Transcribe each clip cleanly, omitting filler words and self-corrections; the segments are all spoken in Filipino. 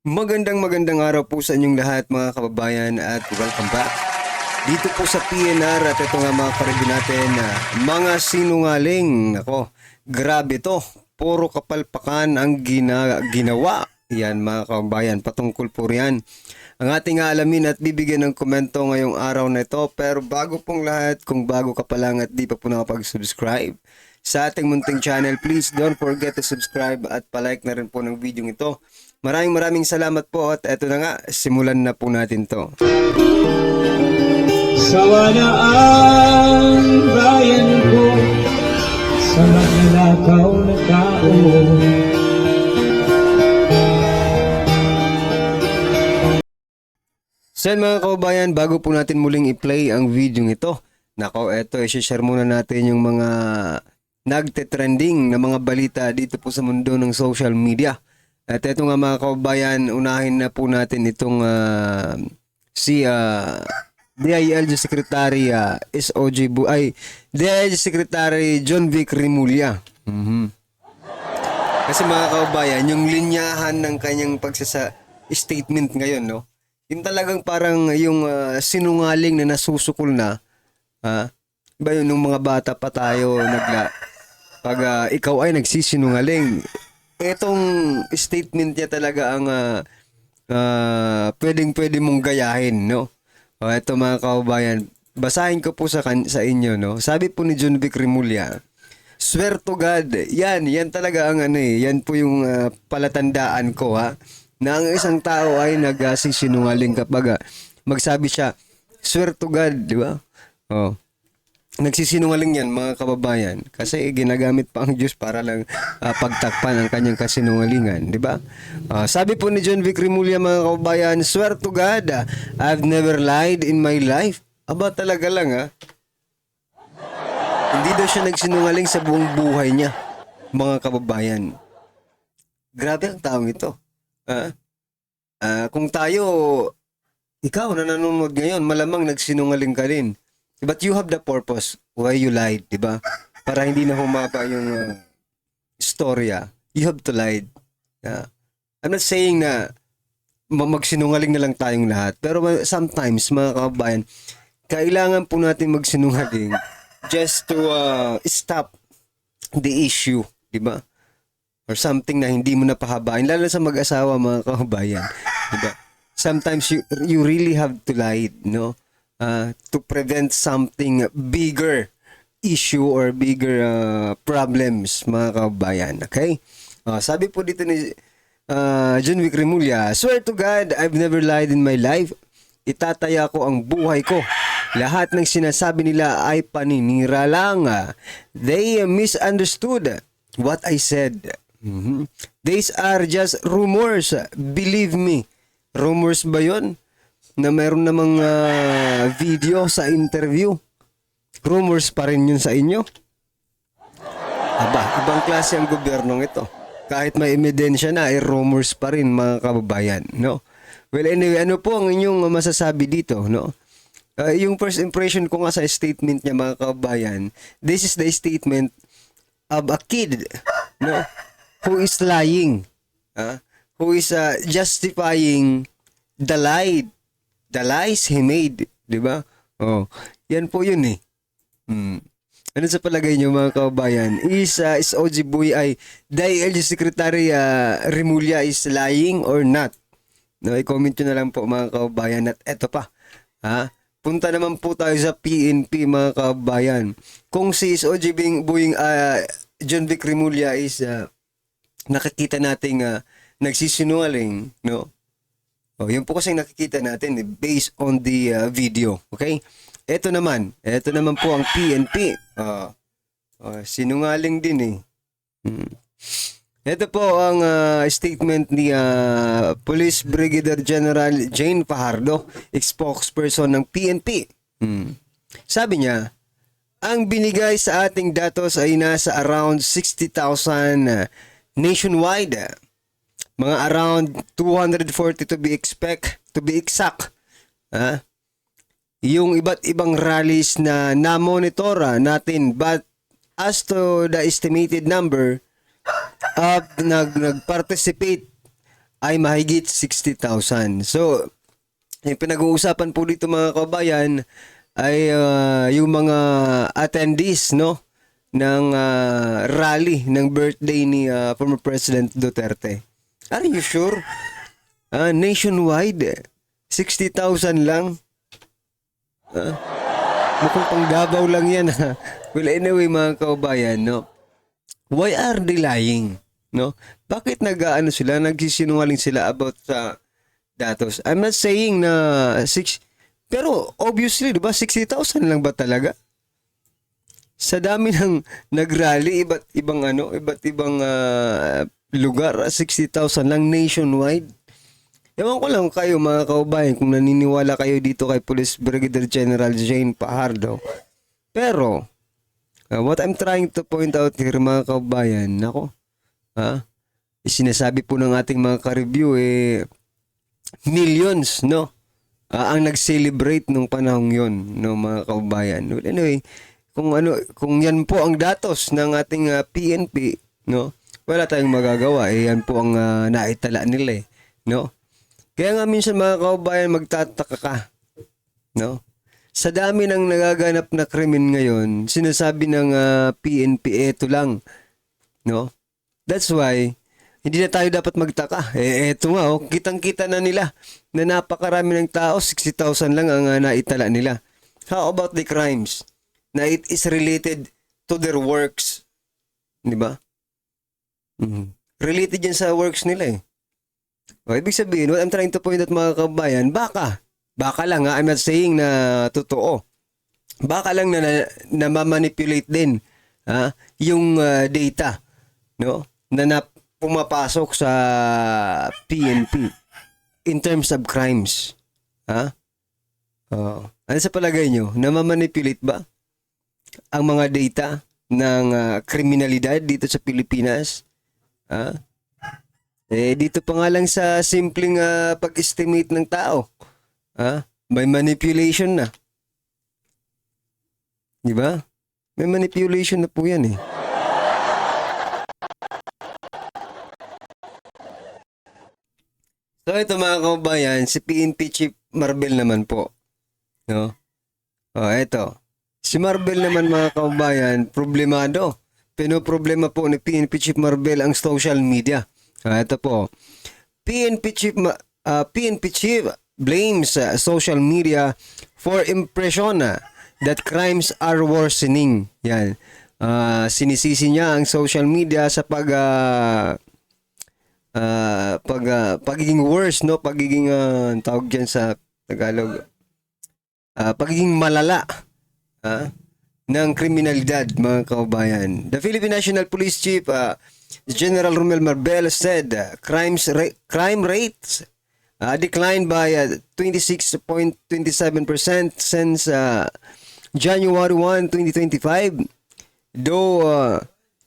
Magandang araw po sa inyong lahat mga kababayan at welcome back dito po sa PNR at ito nga mga kareview natin na mga sinungaling. Ako, grabe to. Puro kapalpakan ang ginawa. Yan mga kababayan, patungkol po riyan ang ating aalamin at bibigyan ng komento ngayong araw na ito. Pero bago pong lahat, kung bago ka pa lang at di pa po nakapag-subscribe sa ating munting channel, please don't forget to subscribe at palike na rin po ng video ito. Maraming salamat po at eto na nga, simulan na po natin to. Sawa na ang bayan ko sa magnanakaw na tao. So mga kababayan, bago po natin muling i-play ang video ito, nako, eto, i-share muna natin yung mga nagte-trending na mga balita dito po sa mundo ng social media. At ito nga mga kababayan, unahin na po natin itong si DILG Secretary DILG Secretary John Vic Remulla. Kasi mga kababayan, yung linyahan ng kanyang statement ngayon, no? Yung talagang parang yung sinungaling na nasusukol na, iba yun, nung mga bata pa tayo pag ikaw ay nagsisinungaling. Etong statement niya talaga ang pwede mong gayahin, no? Ito mga kababayan, basahin ko po sa inyo, no? Sabi po ni John Vic Remulla, swear to God, yan talaga ang yan po yung palatandaan ko, na ang isang tao ay nagsisinungaling kapag magsabi siya, swear to God, di ba? Oh. Nagsisinungaling yan mga kababayan kasi ginagamit pa ang Diyos para lang pagtakpan ang kanyang kasinungalingan, di ba? Sabi po ni John Vic Remulla mga kababayan, swear to God, I've never lied in my life. Aba talaga lang Hindi daw siya nagsinungaling sa buong buhay niya, mga kababayan. Grabe ang taong ito. Kung ikaw na nanonood ngayon, malamang nagsinungaling ka rin. But you have the purpose why you lied, di ba? Para hindi na humaba yung storya. You have to lie. I'm not saying na magsinungaling na lang tayong lahat. Pero sometimes, mga kababayan, kailangan po natin magsinungaling just to stop the issue, di ba? Or something na hindi mo napahabain. Lalo sa mag-asawa, mga kababayan. Di ba? Sometimes you really have to lie, no? To prevent something bigger issue or bigger problems, mga kababayan. Okay? Sabi po dito ni John Vic Remulla, swear to God, I've never lied in my life. Itataya ko ang buhay ko. Lahat ng sinasabi nila ay paninira lang. They misunderstood what I said. These are just rumors. Believe me. Rumors ba yun? Na mayroon namang video sa interview. Rumors pa rin yun sa inyo? Aba, ibang klase ang gobyernong ito. Kahit may ebidensya na, rumors pa rin mga kababayan, no? Well, anyway, ano po ang inyong masasabi dito, no? Yung first impression ko nga sa statement niya mga kababayan, this is the statement of a kid, no? Who is lying, who is justifying the lies he made, di ba? Yan po yun Ano sa palagay niyo mga kababayan? Is OG Boy ay DILG Secretary Remulla is lying or not? No, i-comment nyo na lang po mga kababayan. At eto pa, punta naman po tayo sa PNP mga kababayan. Kung si OG Boy John Vic Remulla is nakikita nating nagsisinungaling, no? Yun po kasi nakikita natin based on the video. Okay? Ito naman po ang PNP. Sinungaling din Ito po ang statement ni Police Brigadier General Jane Fajardo, spokesperson ng PNP. Sabi niya, ang binigay sa ating datos ay nasa around 60,000 nationwide. Mga around 240 to be exact. Yung iba't ibang rallies na na-monitor natin, but as to the estimated number of nag-participate ay mahigit 60,000. So, yung pinag-uusapan po dito mga kabayan ay yung mga attendees, no, ng rally ng birthday ni former President Duterte. Are you sure? Nationwide, 60,000 lang. Mukhang pang Davao lang yan. Well, anyway mga kabayan, no, why are they lying? No? Bakit nagsisinungaling sila about sa datos? I'm not saying na pero obviously, 'di ba, 60,000 lang ba talaga? Sa dami ng nagrally, iba't ibang lugar, 60,000 lang nationwide. Ewan ko lang kayo mga kaubayan kung naniniwala kayo dito kay Police Brigadier General Jane Fajardo. Pero what I'm trying to point out here mga kaubayan, nako, sinasabi po ng ating mga ka-review millions, no? Ang nag-celebrate nung panahong yon, no mga kaubayan. Well, anyway, kung yan po ang datos ng ating PNP, no? Wala tayong magagawa, yan po ang naitala nila, no? Kaya nga minsan mga kaubayan, magtataka ka, no? Sa dami ng nagaganap na krimen ngayon, sinasabi ng PNP, eto lang, no? That's why hindi na tayo dapat magtaka. Eto nga, kitang-kita na nila na napakarami ng tao, 60,000 lang ang naitala nila. How about the crimes? Na it is related to their works. Di ba? Related yan sa works nila . O, ibig sabihin, what I'm trying to point out mga kabayan, baka lang I'm not saying na totoo. Baka lang na ma-manipulate din yung data, no? Na pumapasok sa PNP in terms of crimes. Ano sa palagay nyo? Namamanipulate ba ang mga data ng kriminalidad dito sa Pilipinas? Dito pa nga lang sa simpleng pag-estimate ng tao. May manipulation na. Di ba? May manipulation na po yan . So ito mga kabayan, si PNP Chief Marbel naman po. No? Ito. Si Marbel naman mga kabayan, problemado. Pinoproblema po ni PNP Chief Marbel ang social media. Ito po. PNP Chief blames social media for impression that crimes are worsening. Yan. Sinisisi niya ang social media sa pagiging worse, no? Pagiging tawag diyan sa Tagalog. Pagiging malala ng kriminalidad mga kaubayan. The Philippine National Police Chief General Romel Marbel said crime rates declined by 26.27% since January 1, 2025. Though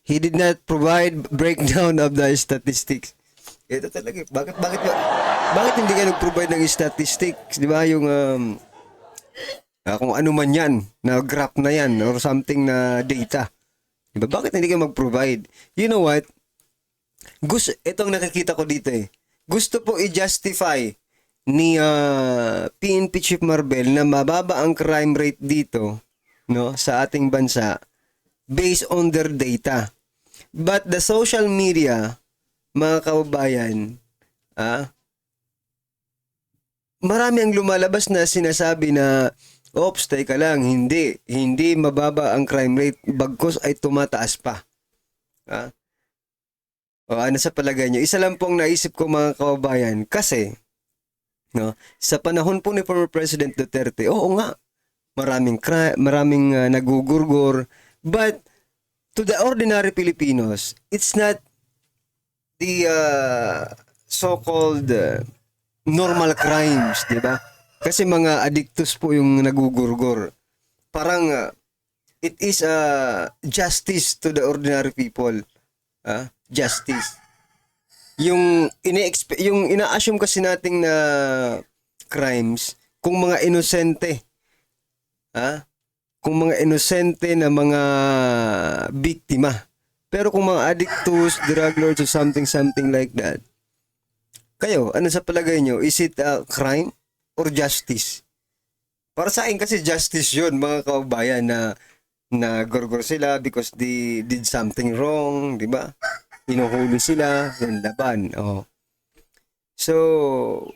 he did not provide breakdown of the statistics. Ito talaga. Bakit hindi ka nag-provide ng statistics? Di ba? Yung kung ano man yan, na graph na yan, or something na data. Di ba? Bakit hindi ka mag-provide? You know what? Itong nakikita ko dito . Gusto po i-justify ni PNP Chief Marbel na mababa ang crime rate dito, no, sa ating bansa based on their data. But the social media, mga kaubayan, marami ang lumalabas na sinasabi na, oops, teka lang, hindi mababa ang crime rate, bagkus ay tumataas pa. Ano sa palagay nyo? Isa lang pong naisip ko mga kaubayan, kasi, no, sa panahon po ni former President Duterte, oo nga, maraming nagugurgur, but to the ordinary Filipinos, it's not the so-called normal crimes, di ba? Kasi mga addictus po yung nagugurgur. Parang it is justice to the ordinary people. Justice. Yung ina-assume kasi nating na crimes kung mga inosente. Kung mga inosente na mga biktima. Pero kung mga addictus, drug lords or something like that, Kayo, ano sa palagay nyo? Is it a crime or justice? Para sa akin kasi justice yun, mga kaubayan, na gorgor sila because they did something wrong, di ba? Hinuhuli sila, yung laban. Oh. So,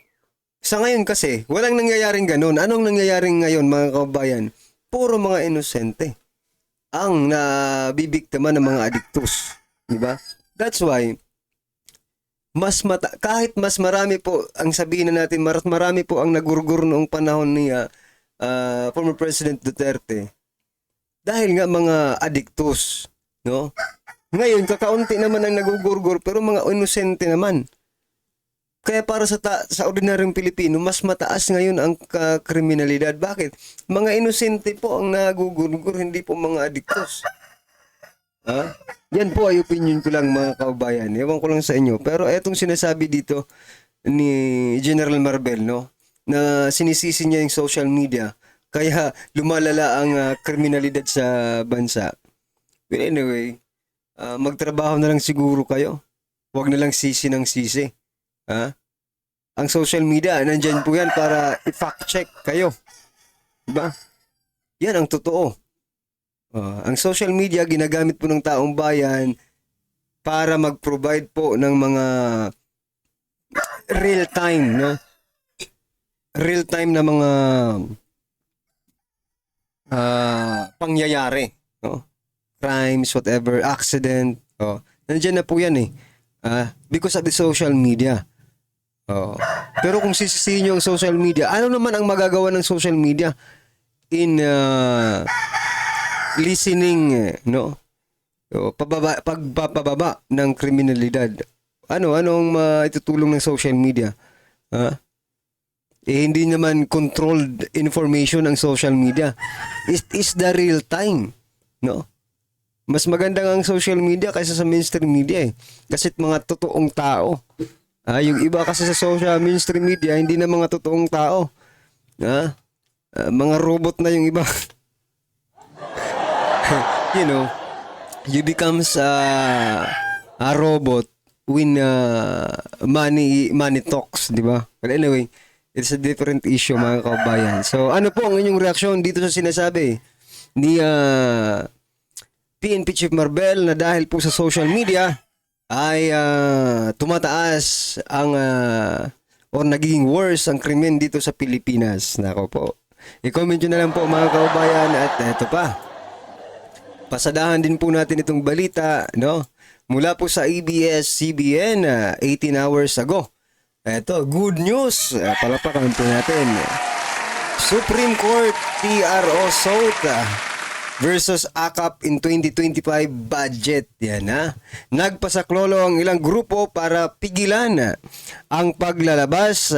sa ngayon kasi, walang nangyayaring ganun. Anong nangyayaring ngayon, mga kaubayan? Puro mga inosente ang nabibiktima ng mga adiktos. Di ba? That's why, kahit mas marami po, ang sabihin na natin, marami po ang nagurgur noong panahon ni former President Duterte. Dahil nga mga adiktos, no? Ngayon, kakaunti naman ang nagugurgur, pero mga inosente naman. Kaya para sa ordinaryong Pilipino, mas mataas ngayon ang kriminalidad. Bakit? Mga inosente po ang nagugurgur, hindi po mga adiktos. Ha? Yan po ay opinion ko lang, mga kaubayan. Ewan ko lang sa inyo. Pero etong sinasabi dito ni General Marbel, no? Na sinisisi niya yung social media. Kaya lumalala ang kriminalidad sa bansa. Well, anyway, magtrabaho na lang siguro kayo. Huwag na lang sisi ng sisi. Ha? Ang social media, nandyan po yan para i-fact check kayo. Diba? Yan ang totoo. Ang social media, ginagamit po ng taong bayan para mag-provide po ng mga real-time, no? Real-time na mga pangyayari, no? Crimes, whatever, accident, nandiyan na po yan eh. Because of the social media. Pero kung sisisihin nyo ang social media, ano naman ang magagawa ng social media in listening, no? Pagpapababa ng kriminalidad. Anong maitutulong ng social media? Hindi naman controlled information ang social media. It is the real time, no? Mas maganda nga ang social media kaysa sa mainstream media eh. Kasi mga totoong tao. Yung iba kasi sa mainstream media, hindi na mga totoong tao. Mga robot na yung iba. You know, you becomes a robot when money talks, di ba? But anyway, it's a different issue, mga kabayan. So, ano po ang inyong reaksyon dito sa sinasabi ni PNP Chief Marbel na dahil po sa social media ay tumataas ang or nagiging worse ang krimen dito sa Pilipinas. Nako po. I-comment nyo na lang po, mga kabayan, at eto pa. Pasadahan din po natin itong balita, no? Mula po sa ABS-CBN 18 hours ago. Eto, good news. Palapakan po natin. Supreme Court TRO sought versus AKAP in 2025 budget. Yan ha. Nagpasaklolo ang ilang grupo para pigilan ang paglalabas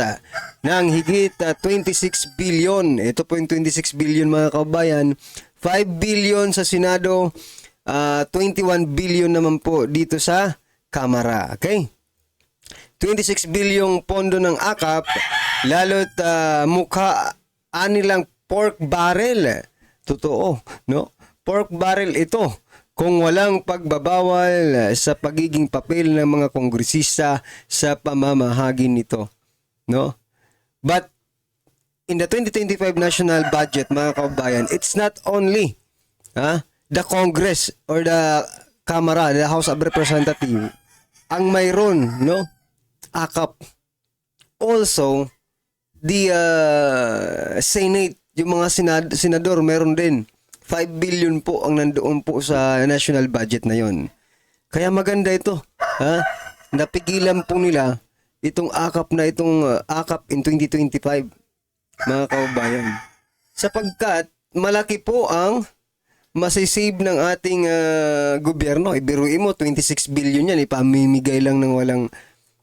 ng higit 26 billion. Ito po yung 26 billion, mga kabayan. 5 billion sa Senado, 21 billion naman po dito sa Kamara. Okay? 26 bilyong pondo ng AKAP, lalo't mukha anilang pork barrel. Totoo, no? Pork barrel ito kung walang pagbabawal sa pagiging papel ng mga kongresista sa pamamahagi nito, no? But in the 2025 national budget, mga kabayan, it's not only the Congress or the Kamara, the House of Representatives ang mayroon, no? AKAP. Also, the Senate, yung mga senador, meron din. 5 billion po ang nandoon po sa national budget na yon. Kaya maganda ito. Napigilan po nila itong AKAP na itong AKAP in 2025, mga kababayan. Sapagkat malaki po ang masisave ng ating gobyerno. Ibiruin mo, 26 billion yan. Ipamimigay lang ng walang,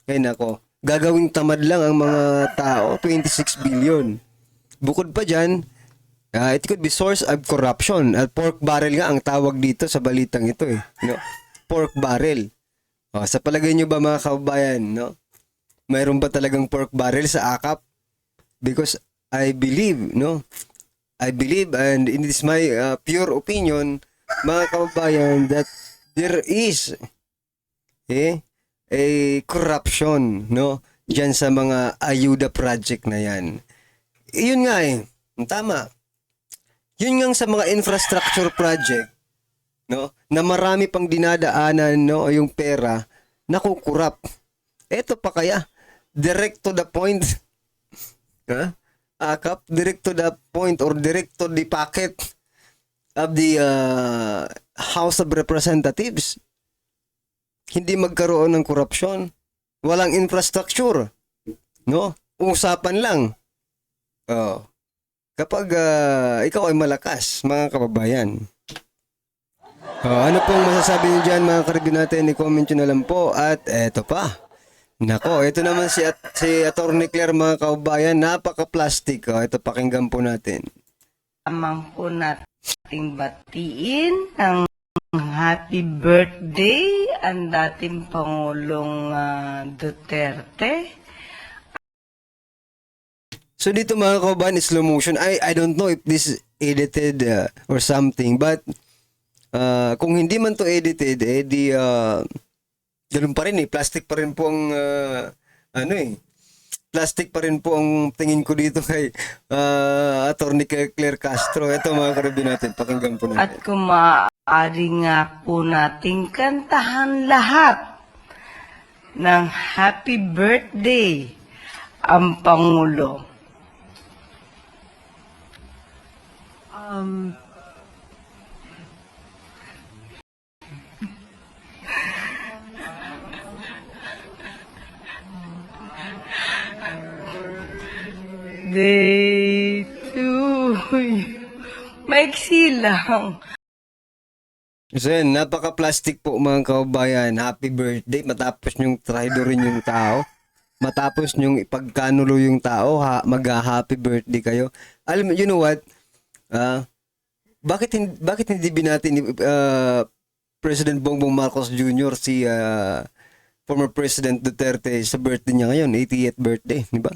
ay nako, gagawing tamad lang ang mga tao. 26 billion. Bukod pa dyan, it could be source of corruption. At pork barrel nga ang tawag dito sa balitang ito eh. No? Pork barrel. Sa palagay nyo ba, mga kababayan, no? Mayroon ba talagang pork barrel sa AKAP? Because I believe, no? I believe, and it is my pure opinion, mga kababayan, that there is a corruption, no? dyan sa mga ayuda project na yan. Yun nga tama. Yun nga sa mga infrastructure project, no, na marami pang dinadaanan, no, yung pera, nakukurap. Eto pa kaya, direct to the point. Ha? Akap, direct to the point or direct to the pocket of the House of Representatives. Hindi magkaroon ng korupsyon. Walang infrastructure. No? Usapan lang. Oh. Kapag ikaw ay malakas, mga kababayan. Ano pong masasabi niyo dyan, mga karibin natin? I-comment nyo na lang po. At eto pa. Nako, ito naman si Attorney Claire, mga kababayan. Napaka-plastic. Ito, pakinggan po natin. Lamang po nating batiin ang happy birthday ang dating Pangulong Duterte. So dito, mga kababayan, slow motion. I don't know if this is edited or something, but kung hindi man to edited, ganun pa rin plastic pa rin po ang plastic pa rin po ang tingin ko dito kay Attorney Claire Castro. Ito, mga karabin natin, pakinggan po natin. At kung maaari nga po nating kantahan lahat ng happy birthday ang Pangulo. Day to you. Maiksi lang. So yan, napaka-plastic po, mga kababayan. Happy birthday. Matapos nyong traidorin yung tao. Matapos nyong ipagkanulo yung tao, mag-happy birthday kayo. Alam mo, you know what? Bakit hindi binati ni President Bongbong Marcos Jr. si former President Duterte sa birthday niya ngayon, 88th birthday, di ba?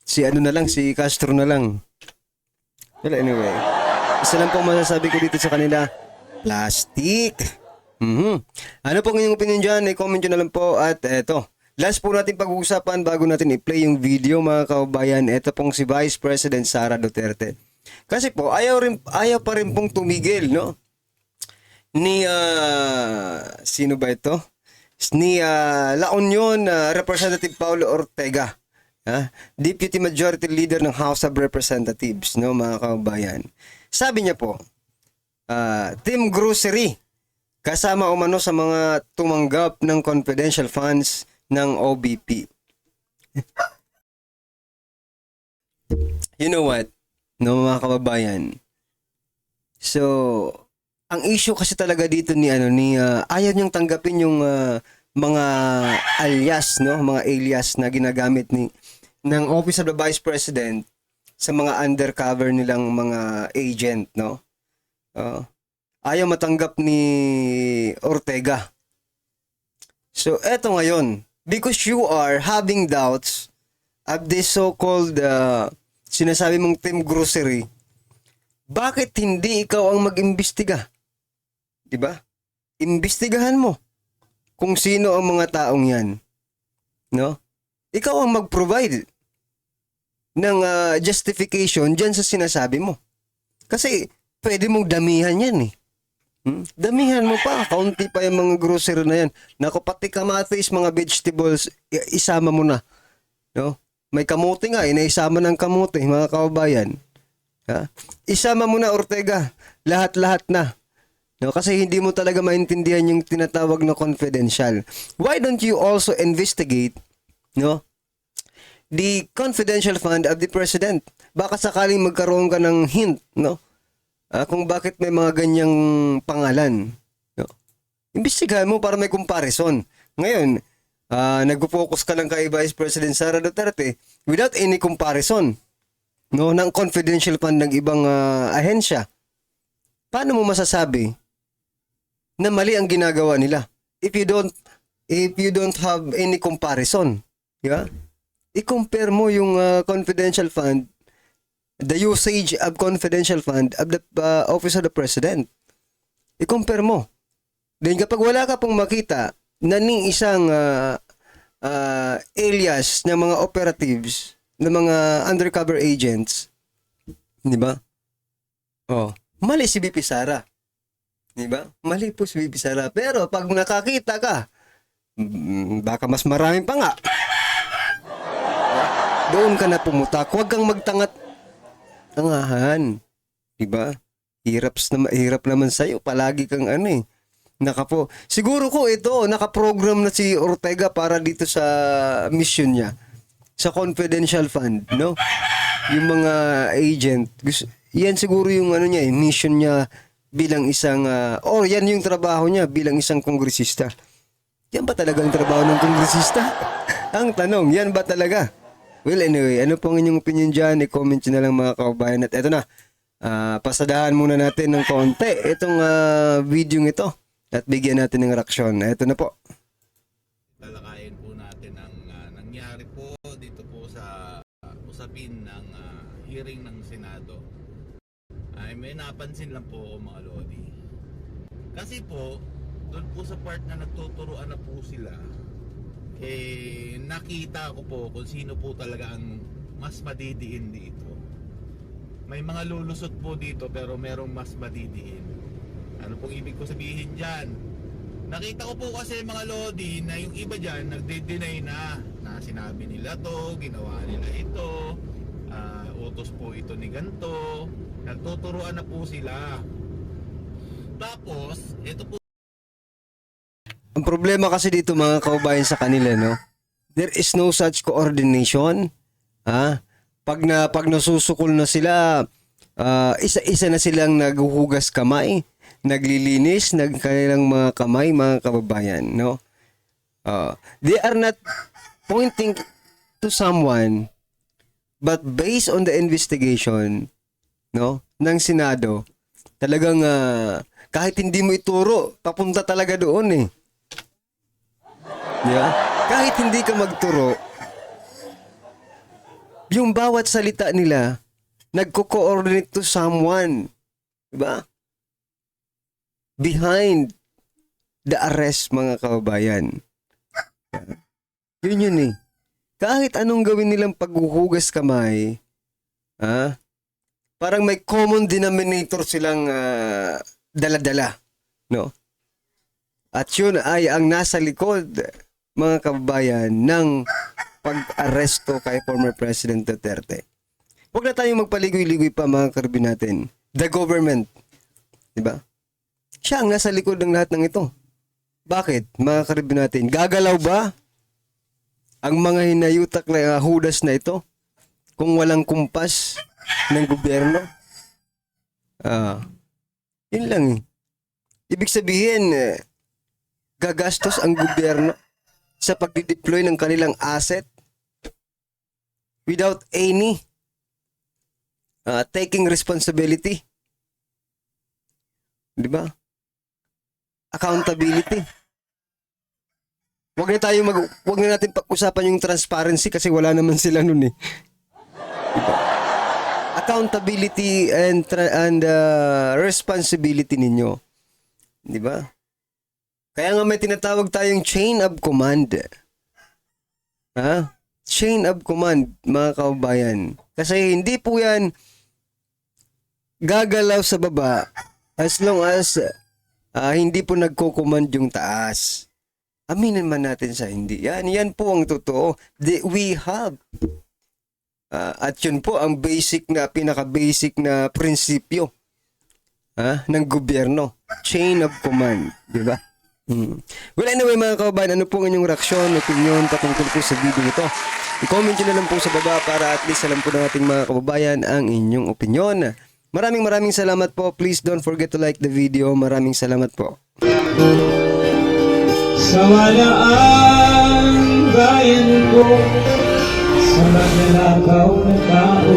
Si Castro na lang. Well, anyway, isa lang po masasabi ko dito sa kanila, plastic. Ano pong inyong opinion dyan? I-comment nyo na lang po. At eto, last po natin pag-uusapan bago natin i-play yung video, mga kababayan. Ito pong si Vice President Sara Duterte. Kasi po, ayaw pa rin pong tumigil, no? Ni, sino ba ito? Ni La Union Representative Paulo Ortega. Deputy Majority Leader ng House of Representatives, no, mga kababayan. Sabi niya po, Team Grocery, kasama umano sa mga tumanggap ng confidential funds ng OBP. You know what? No, mga kababayan. So, ang issue kasi talaga dito ni ayaw niyang tanggapin yung mga alias, no, mga alias na ginagamit ng Office of the Vice President sa mga undercover nilang mga agent, no. Ayaw matanggap ni Ortega. So, eto ngayon, because you are having doubts of this so-called sinasabi mong Team Grocery, bakit hindi ikaw ang mag-imbestiga? Diba? Imbestigahan mo kung sino ang mga taong yan. No? Ikaw ang mag-provide ng justification dyan sa sinasabi mo. Kasi pwede mong damihan yan Damihan mo pa. Kaunti pa yung mga grocery na yan. Naku, pati kamatis, mga vegetables, isama mo na. No? May kamote nga, inaisama ng kamote, mga kababayan. Isama mo na, Ortega. Lahat-lahat na. No? Kasi hindi mo talaga maintindihan yung tinatawag na confidential. Why don't you also investigate, no, the confidential fund of the president? Baka sakaling magkaroon ka ng hint, no? Kung bakit may mga ganyang pangalan. No? Imbestigahan mo para may comparison. Ngayon, nag-focus ka lang kay Vice President Sara Duterte without any comparison, no, ng confidential fund ng ibang ahensya. Paano mo masasabi na mali ang ginagawa nila if you don't have any comparison? Yeah? I-compare mo yung confidential fund, the usage of confidential fund of the Office of the President. I-compare mo. Then kapag wala ka pong makita na ning isang alias ng mga operatives, ng mga undercover agents, di ba? Oh, mali si BP Sara. Di ba? Mali po si BP Sara. Pero pag nakakita ka, baka mas marami pa nga. Doon ka na pumutak. Huwag kang magtangat-tangahan. Diba? Hirap naman sa'yo. Palagi kang nakapo. Siguro ko ito, nakaprogram na si Ortega para dito sa mission niya. Sa confidential fund, no? Yung mga agent. Yan siguro yung niya, mission niya bilang isang, yan yung trabaho niya bilang isang kongresista. Yan ba talagang trabaho ng kongresista? Ang tanong, yan ba talaga? Well, anyway, ano pong inyong opinion dyan? I-comment nyo na lang mga kababayan. At eto na, pasadahan muna natin ng konti itong video ito at bigyan natin ng reaksyon. Eto na po. Talakayin po natin ang nangyari po dito po sa usapin ng hearing ng Senado. Ay may napansin lang po ako mga lodi. Kasi po, doon po sa part na nagtuturuan na po sila, nakita ko po kung sino po talaga ang mas madidiin dito. May mga lulusot po dito pero merong mas madidiin. Ano pong ibig ko sabihin dyan? Nakita ko po kasi mga lodi na yung iba dyan nagde-deny na sinabi nila to, ginawa nila ito, utos po ito ni ganto. Nagtuturuan na po sila. Tapos, ito po. Ang problema kasi dito mga kababayan sa kanila, no? There is no such coordination. Pag nasusukol na sila, isa-isa na silang naghuhugas kamay, naglilinis ng kanilang mga kamay, mga kababayan, no? They are not pointing to someone, but based on the investigation, no, ng Senado, talagang kahit hindi mo ituro, papunta talaga doon eh. Yeah? Kahit hindi ka magturo, yung bawat salita nila, nagko-coordinate to someone. Diba? Behind the arrest, mga kababayan. Yun eh. Kahit anong gawin nilang paghuhugas kamay, parang may common denominator silang dala-dala. No? At yun ay ang nasa likod, mga kababayan, ng pag-aresto kay former President Duterte. Huwag na tayong magpaligoy-ligoy pa mga karibin natin. The government. Diba? Siya ang nasa likod ng lahat ng ito. Bakit, mga karibin natin? Gagalaw ba ang mga hinayutak na hudas na ito kung walang kumpas ng gobyerno? Yun lang eh. Ibig sabihin, gagastos ang gobyerno sa pagdideploy ng kanilang asset without any taking responsibility. Di ba? Accountability. Huwag na natin pag-usapan yung transparency kasi wala naman sila nun eh. Diba? Accountability and responsibility ninyo. Di ba? Kaya nga may tinatawag tayong chain of command. Chain of command, mga kababayan. Kasi hindi po yan gagalaw sa baba as long as hindi po nagko-command yung taas. Aminin man natin sa hindi. Yan po ang totoo. We have. At yun po ang pinaka-basic na prinsipyo ng gobyerno. Chain of command. Diba? Well, anyway mga kababayan, ano po ang inyong reaksyon, opinion patungkol po sa video ito? I-comment nyo na lang po sa baba para at least alam po ng ating mga kababayan ang inyong opinion. Maraming salamat po. Please don't forget to like the video. Maraming salamat po. Sawalaan bayan ko sa magnanakaw na tao.